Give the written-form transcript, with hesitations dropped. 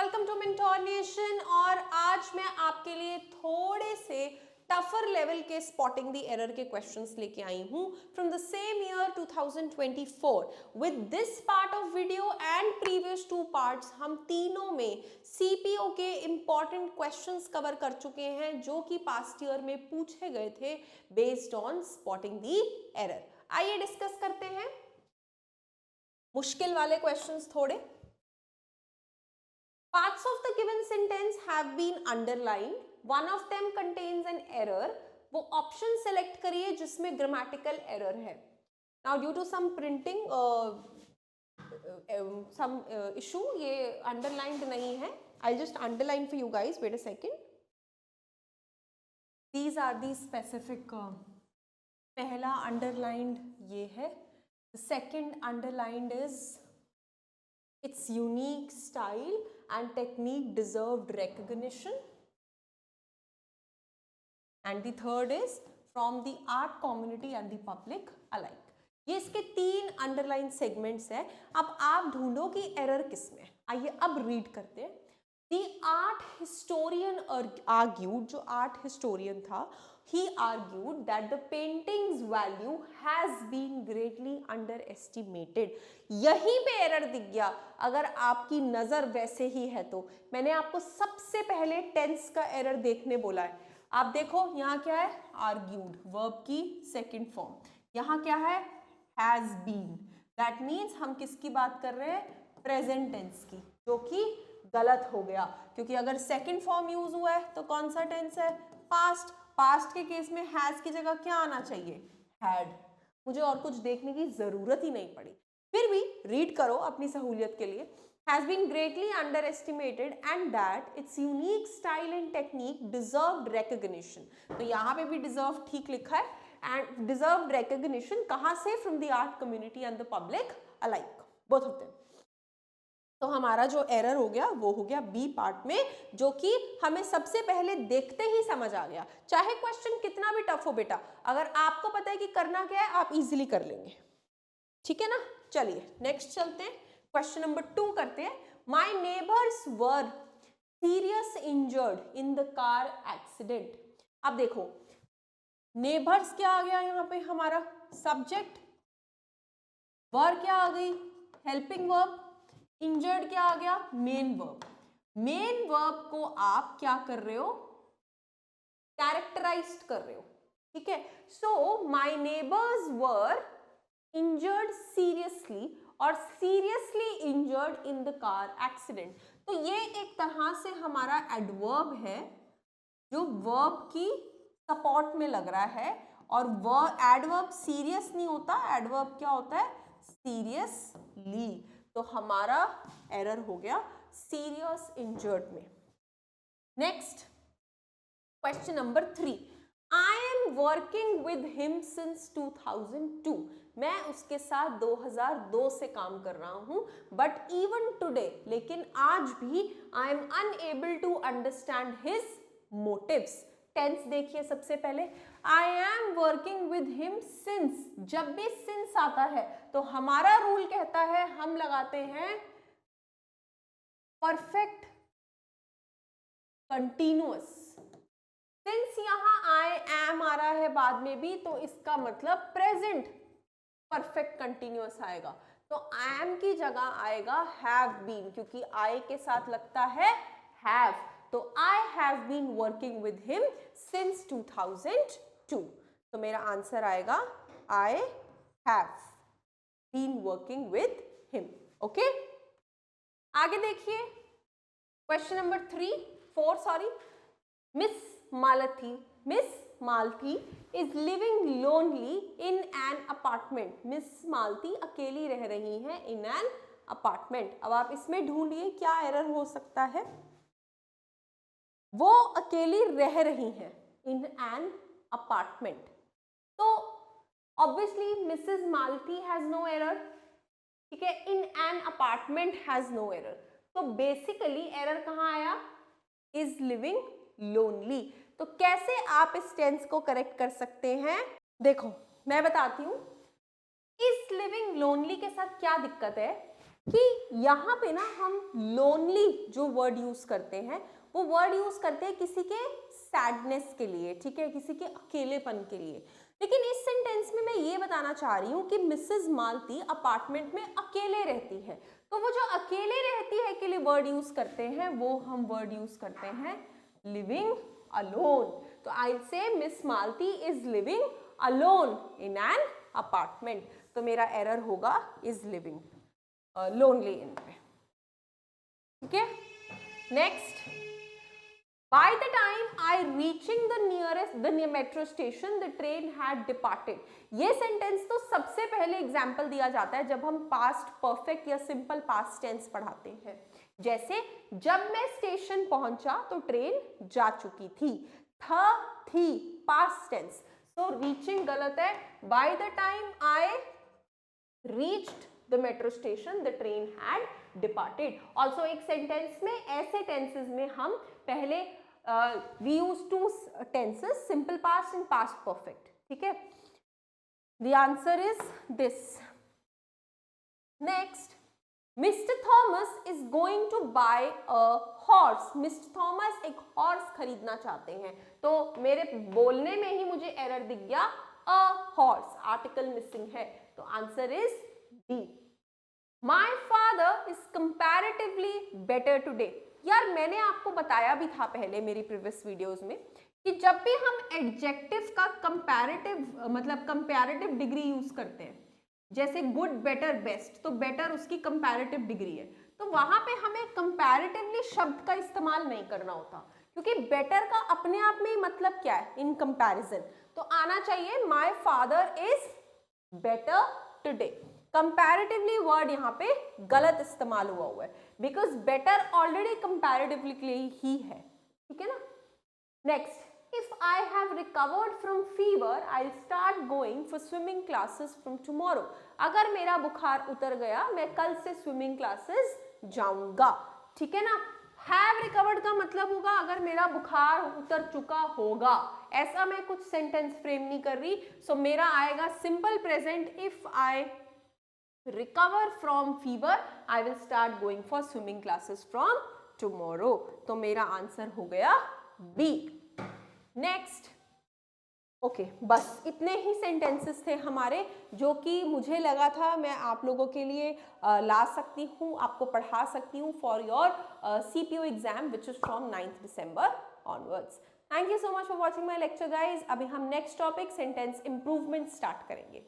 Welcome to mentor nation. और आज मैं आपके लिए थोड़े से टफर लेवल के स्पॉटिंग द एरर के क्वेश्चंस लेके आई हूं from the same year 2024। With this part of video and previous two parts हम तीनों में सीपीओ के इंपॉर्टेंट क्वेश्चंस कवर कर चुके हैं जो कि पास्ट ईयर में पूछे गए थे based on spotting the error. आइए डिस्कस करते हैं मुश्किल वाले क्वेश्चंस थोड़े। Parts of the given sentence have been underlined. One of them contains an error. वो ऑप्शन सेलेक्ट करिए जिसमें ग्रामेटिकल एरर है. Now due to some printing some issue ये underlined नहीं है. I'll just underline for you guys. Wait a second. These are the specific. पहला underlined ये है. The second underlined is its unique style and technique deserved recognition. And the third is from the art community and the public alike. ये इसके तीन underline segments हैं. अब आप ढूंढो कि एरर किसमें. आइए अब रीड करते हैं. The art historian argued, जो आर्ट हिस्टोरियन था, he argued that the painting's value has been greatly underestimated. यहीं पे एरर दिख गया. अगर आपकी नजर वैसे ही है तो मैंने आपको सबसे पहले टेंस का एरर देखने बोला है. आप देखो यहाँ क्या है, argued वर्ब की सेकंड फॉर्म. यहाँ क्या है, has been. दैट मीन्स हम किसकी बात कर रहे हैं, प्रेजेंट टेंस की, जो कि गलत हो गया क्योंकि अगर सेकंड फॉर्म यूज हुआ है तो कौन सा टेंस है, पास्ट. पास्ट के केस में हैज की जगह क्या आना चाहिए, हैड. मुझे और कुछ देखने की जरूरत ही नहीं पड़ी. फिर भी रीड करो अपनी सहूलियत के लिए. Has been greatly underestimated and that its unique style and technique deserved recognition. तो यहाँ पे भी डिजर्व ठीक लिखा है. एंड डिजर्व्ड रिकॉग्निशन कहाँ से, from the art community and the public alike, both of them. तो हमारा जो एरर हो गया वो हो गया बी पार्ट में, जो कि हमें सबसे पहले देखते ही समझ आ गया. चाहे क्वेश्चन कितना भी टफ हो बेटा, अगर आपको पता है कि करना क्या है आप इजीली कर लेंगे. ठीक है ना. चलिए नेक्स्ट चलते हैं, क्वेश्चन नंबर 2 करते हैं. My neighbours were serious injured in the car accident. अब देखो नेबर्स क्या आ गया यहाँ पे, हमारा सब्जेक्ट. वर क्या आ गई, हेल्पिंग वर्ब. इंजर्ड क्या आ गया, मेन वर्ब. मेन वर्ब को आप क्या कर रहे हो, कैरेक्टराइज्ड कर रहे हो. ठीक है. So my neighbours were injured seriously और seriously injured in the car accident. तो ये एक तरह से हमारा एडवर्ब है जो वर्ब की सपोर्ट में लग रहा है. और एडवर्ब सीरियस नहीं होता, एडवर्ब क्या होता है, सीरियसली. तो हमारा एरर हो गया सीरियस इंजर्ड में. Next question number 3. I am working with him since 2002. मैं उसके साथ 2002 से काम कर रहा हूं. बट इवन टुडे, लेकिन आज भी I am unable to understand his motives. Tense देखिए सबसे पहले, I am working with him since. जब भी सिंस आता है तो हमारा रूल कहता है हम लगाते हैं परफेक्ट कंटिन्यूअस. सिंस यहां आई एम आ रहा है बाद में भी, तो इसका मतलब प्रेजेंट परफेक्ट कंटिन्यूअस आएगा. तो आई एम की जगह आएगा हैव बीन, क्योंकि आई के साथ लगता है हैव. तो I have been working with him since 2002. तो मेरा आंसर आएगा I have been working with him. Okay. आगे देखिए question number 4. Miss Malti is living lonely in an apartment. Miss Malti अकेली रह रही हैं in an apartment. अब आप इसमें ढूंढिए क्या एरर हो सकता है. वो अकेली रह रही हैं इन एन अपार्टमेंट. तो obviously mrs Malti has no error. ठीक है. In an apartment has no error. तो बेसिकली एरर कहाँ आया, इज लिविंग लोनली. तो कैसे आप इस टेंस को करेक्ट कर सकते हैं, देखो मैं बताती हूं. इज लिविंग लोनली के साथ क्या दिक्कत है, कि यहाँ पे ना हम लोनली जो वर्ड यूज करते हैं वो वर्ड यूज करते हैं किसी के सैडनेस के लिए, ठीक है, किसी के अकेलेपन के लिए। लेकिन इस सेंटेंस में मैं ये बताना चाह रही हूँ कि मिसेस मालती अपार्टमेंट में अकेले रहती है, तो वो जो अकेले रहती है के लिए वर्ड यूज करते हैं वो हम वर्ड यूज करते हैं लिविंग अलोन। तो I say miss Malti is living alone in an apartment. तो मेरा एरर होगा इज लिविंग लोनली इन पे, ठीक है। Next, by the time I reaching the metro station the train had departed। ये सेंटेंस तो सबसे पहले एग्जाम्पल दिया जाता है जब हम पास्ट परफेक्ट या सिंपल पास्ट टेंस पढ़ाते हैं। जैसे जब मैं स्टेशन पहुंचा तो ट्रेन जा चुकी थी, थी पास्ट टेंस, तो रीचिंग गलत है। by the time I reached the metro station the train had departed। also एक सेंटेंस में ऐसे टेंसेस में हम पहले we use two tenses, simple past and past perfect, ठीक है। the answer is this। next, Mr. Thomas is going to buy a horse। Mr. Thomas एक horse खरीदना चाहते हैं, तो मेरे बोलने में ही मुझे एरर दिख गया, a horse, आर्टिकल मिसिंग है, तो answer is D. My father is comparatively better today। यार मैंने आपको बताया भी था पहले मेरी प्रीवियस वीडियोस में कि जब भी हम एडजेक्टिव का कंपैरेटिव मतलब कंपैरेटिव डिग्री यूज करते हैं, जैसे गुड, बेटर, बेस्ट, तो बेटर उसकी कंपैरेटिव डिग्री है, तो वहां पे हमें कंपैरेटिवली शब्द का इस्तेमाल नहीं करना होता, क्योंकि बेटर का अपने आप में ही मतलब क्या है, इन कंपैरिजन। तो आना चाहिए my father is better today. Comparatively word यहाँ पे गलत इस्तेमाल हुआ है, बिकॉज बेटर ऑलरेडी कंपैरेटिवली के लिए ही है, ठीक है ना। Next, if I have recovered from fever I start going for swimming classes from tomorrow. अगर मेरा बुखार उतर गया मैं कल से स्विमिंग क्लासेस जाऊंगा, ठीक है ना। हैव रिकवर्ड का मतलब होगा अगर मेरा बुखार उतर चुका होगा, ऐसा मैं कुछ सेंटेंस फ्रेम नहीं कर रही। सो मेरा आएगा simple present, if I recover from fever I will start going for swimming classes from tomorrow। तो मेरा आंसर हो गया बी। नेक्स्ट, ओके, बस इतने ही सेंटेंसेस थे हमारे जो कि मुझे लगा था मैं आप लोगों के लिए ला सकती हूँ, आपको पढ़ा सकती हूँ for your CPO exam which is from 9th December onwards. Thank you so much for watching my lecture guys. अभी हम next topic sentence improvement start करेंगे।